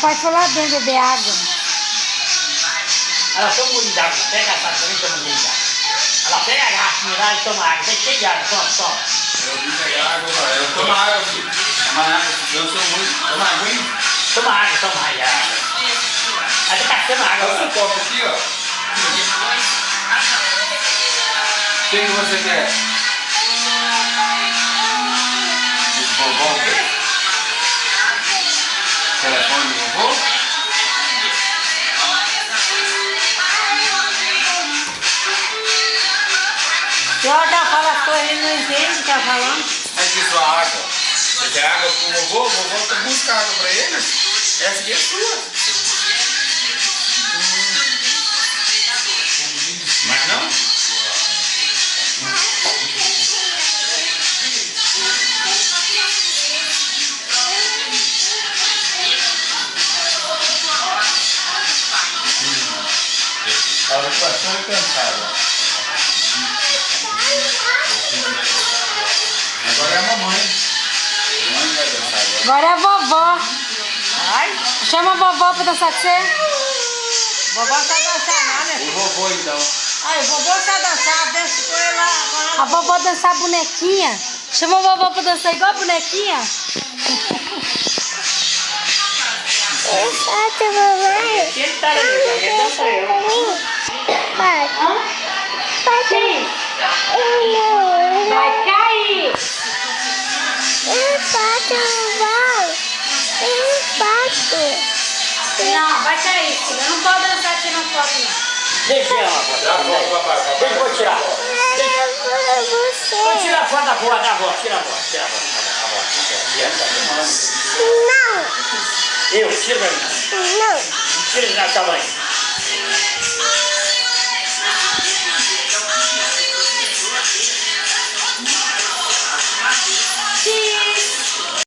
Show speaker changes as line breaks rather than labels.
Papai foi lá dentro beber água.
Ela toma um molho d'água, pega essa também e toma um molho d'água. Ela pega a garrafinha lá e toma água. Você tem de água, toma.
Eu vim pegar água, eu tomo água, filho. Toma água, eu sou muito. Toma água, hein?
Toma água. Aí você tá tendo água.
Olha esse copo aqui, ó. Quem que você quer? Vovó quer? Telefone do vovô?
Se ela já fala as coisas, ele não entende o que tá falando.
Aqui sua água. Você quer água pro vovô? O vovô tá buscando água pra ele. Essa aqui é sua. Mas não? A ocupação é cansada. Agora é a mamãe. Mamãe vai dançar agora.
Agora é a vovó. Ai. Chama a vovó pra dançar com você.
Vovó sabe dançar não, né?
O vovô então.
Ai, o vovô sabe dançar, dança com ele lá.
A vovó dançar bonequinha. Chama a vovó pra dançar igual a bonequinha.
Eu faço, mamãe.
Ele tá ali, ele dança eu.
Vai.
Sim.
Eu não.
Vai cair.
Eu faço, vai. Eu faço.
Não, vai cair, filha. Não pode dançar tirando foto, não.
Deixa ela, papai. Deixa eu tirar. Vou
Você.
tirar a foto da avó, Tira a foto.
Não.
Eu, tira pra mim.
Não.
Tira da tamanho.